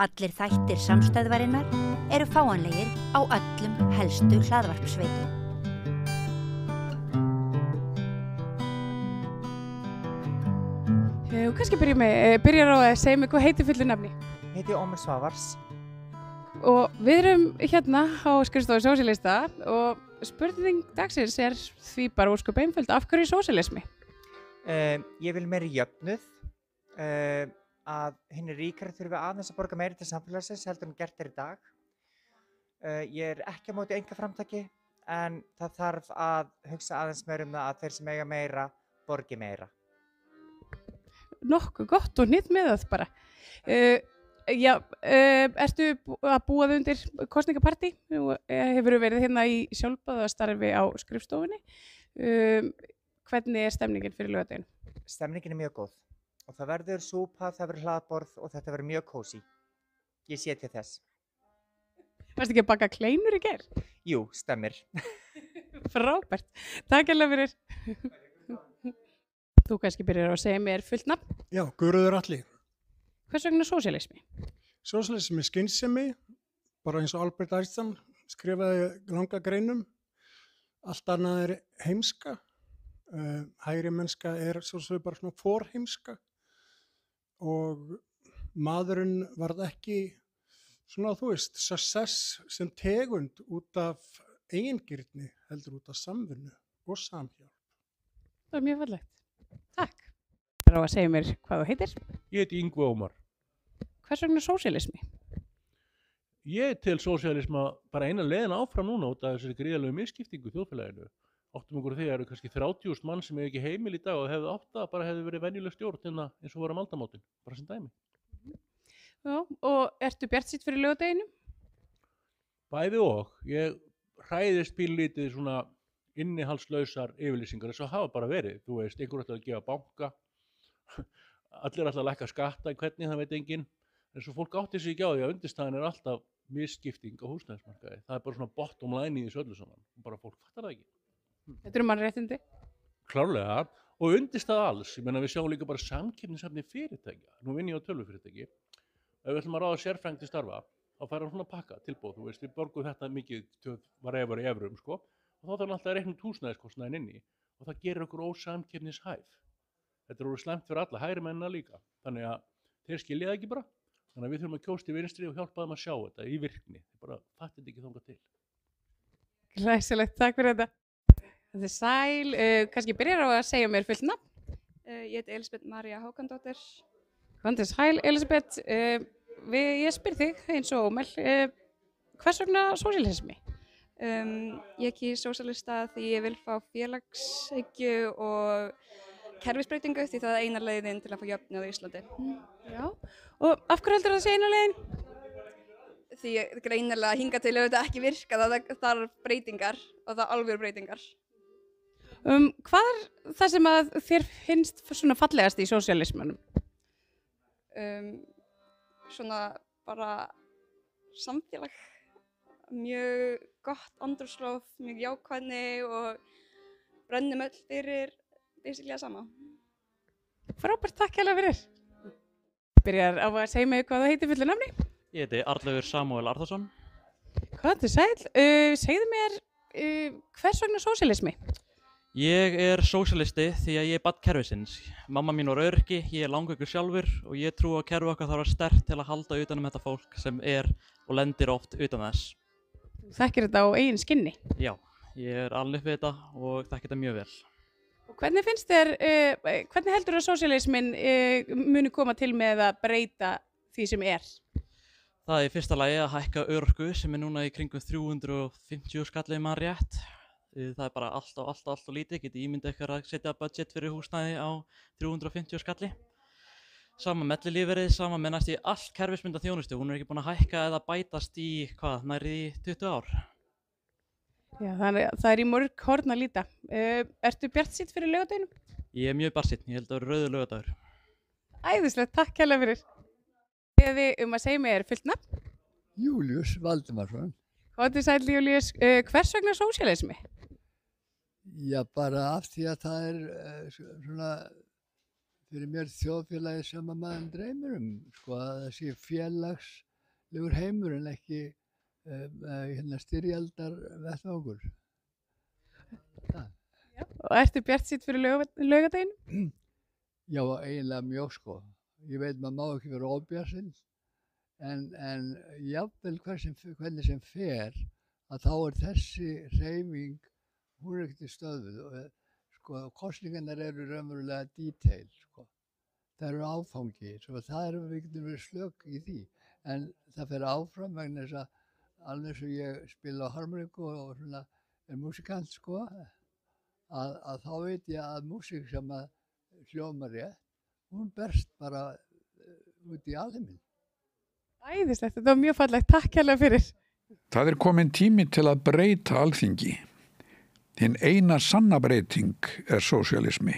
Allir þættir samstæðvarinnar eru fáanlegir á öllum helstu hlaðvarpsveitum. Kannski byrjar á að segja mig hvað heitir fullu nafni. Ég heiti Ómar Svavars. Og við erum hérna á skrifstofu sósíalista og spurning dagsins er því bara ósköp einföld, af hverju sósíalismi? Ég vil meiri jöfnuð, að hinir ríkari þurfi aðeins að borga meiri til samfélagsins heldur en gert er í dag. Ég er ekki á móti einkaframtaki en það þarf að hugsa aðeins meira um það að þeir sem eiga meira borgi meira. Nokkuð gott og nýtt með það bara. Ertu að búa þig undir kosningapartí? Hefur verið hérna í sjálfboðastarfi á skrifstofunni? Hvernig er stemningin fyrir laugardaginn? Stemningin er mjög góð og það verður súpa, það verður hlaðborð og þetta verður mjög kósí. Ég sé til þess. Varstu ekki að baka kleinur í gær? Jú, stemmir. Frábært. Takk hérlega fyrir. Þú kannski byrjar að segja mér fullt nafn. Já, Guðröður Atli. Hvers vegna sósíalismi? Sósíalismi skynsemi, bara eins og Albert Einstein skrifaði langa greinum. Allt annað er heimska. Hægri mennska er svolítið bara svona forheimska og maðurinn varð ekki svona, þú veist, success sem tegund út af eigingirni heldur út af samvinnu og samhjálp. Það er mjög fallegt. Takk. Það er á að segja mér hvað þú heitir. Ég heiti Yngvi Ómar. Hvers vegna sósíalismi? Ég tel sósíalisma bara eina leiðin áfram núna út af þessari gríðarlegu misskiptingu í þjóðfélaginu. Áttum okkur því að það eru kannski 30.000 mann sem hefur ekki heimil í dag og hefðu átt að bara hefðu verið venjuleg stjórn hérna eins og voru aldamótin, bara sem dæmi. Já, og ertu bjartsýnn fyrir laugardaginn? Bæði og. Ég hræðist pínlítið svona innihaldslausar yfirlýsingar þess að hafa bara verið. Þú veist, einhver ætlar að gefa banka, allir ætlar að lækka skatta, hvernig það veit enginn. En svo fólk átti sig ekki á því að undirstaðan er alltaf misskipting á húsnæðismarkaði. Það er bara svona bottom line í þessu öllu saman. Bara fólk fattar það ekki. Þetta eru mannréttindi? Klárlega, og undirstaða alls. Ég meina við sjáum líka bara samkeppnishæfni fyrirtækja. Nú vinn ég á tölvufyrirtæki. Ef við ætlum að ráða sérfræðing til starfa, þá fær hann svona pakka tilboð. Þú veist, við borgum þetta mikið var í evrum, sko. Og þá þarf hann alltaf að reikna út húsnæðiskostnaðinn inni. Og það gerir okkur ósamkeppnishæf. Þetta er orðið slæmt fyrir alla, hægri mennina líka. Þannig að þeir skilja það ekki bara. Þannig að við þurfum að kjósta í vinstri og hjálpa þeim að sjá þetta í virkni. Þeir bara fattir þetta ekki þangað til. Glæsilegt, takk fyrir þetta. Þetta er Sæl, kannski byrjar á að segja mér fullt nafn. Ég heiti Elisabeth María Hákondóttir. Þetta er Sæl, Elisabeth. Ég spyr þig eins og Ómel, hvers vegna sósíalismi? Ég kýs sósíalista því ég vil fá félagshyggju og kerfisbreytingu því það er eina leiðin til að fá jöfnuð á Íslandi. Já, og af hverju heldur það að segja eina leiðin? Því greinilega hingað til auðvitað ekki virka, það þarf breytingar og það alvöru breytingar. Hvað er það sem að þér finnst svona fallegast í sósíalismanum? Svona bara samfélag, mjög gott andrúmsloft, mjög jákvæðni og brennum öll fyrir basically að sama. Frábært, takk hérlega fyrir. Byrjar á að segja mig hvað það heitir fullu nafni? Ég heiti Arnlaugur Samúel Arnarsson. Hvað er Sæl? Segðu mér, hvers vegna sósíalismi? Ég er sósíalisti því að ég er barn kerfisins. Mamma mín var öryrki, ég er langveikur sjálfur og ég trú að kerfi okkar þarf að sterkt til að halda utan þetta fólk sem er og lendir oft utan þess. Þú þekkir þetta á eigin skinni? Já, ég er alveg upp við þetta og þekkir þetta mjög vel. Og hvernig finnst þér, hvernig heldur að sósíalismin muni koma til með að breyta því sem er? Það er í fyrsta lagi að hækka örorku sem er núna í kringum 350 skall ef maður rétt. Það er bara allt og lítið, getið ímyndið ykkur að setja budget fyrir húsnæði á 350 skalli. Sama með ellilífeyrið, sama með næst í allt kerfisbundna þjónustu, hún er ekki búin að hækka eða bætast í, nærri 20 ár. Já, það er í mörg horn að líta. Ertu bjartsýnn fyrir laugardeginum? Ég er mjög bjartsýnn, ég held að það verður rauður laugardagur. Æðislegt, takk hérlega fyrir. Beðið þig að segja mér fullt nafn? Július Valdimarsson. Hvað er Sæl, Július? Hvers vegna sósíalismi? Já, bara af því að það er svona fyrir mér þjóðfélagi sem að maður dreymir sko að það sé félags sósíalískur heimur en ekki styrjaldar vettvangur. Og ertu bjartsýnn fyrir laugardaginn? Já, eiginlega mjög sko. Ég veit maður má ekki vera ofbjartsýnn en jafnvel hvernig sem fer að þá þessi hreyfing, hún ekkert í stöðvuð. Sko, kosningarnar eru raunverulega detail, sko. Það eru áfangi, svo það við getum verið slök í því. En það fer áfram vegna þess að alveg eins og ég spila á harmoniku og svona músikant, sko, að þá veit ég að músík sem að hljómar rétt, hún berst bara út í alheiminn. Æðislegt, þetta var mjög fallegt. Takk hérlega fyrir. Það kominn tími til að breyta Alþingi. Hinn eina sanna breyting sósíalismi.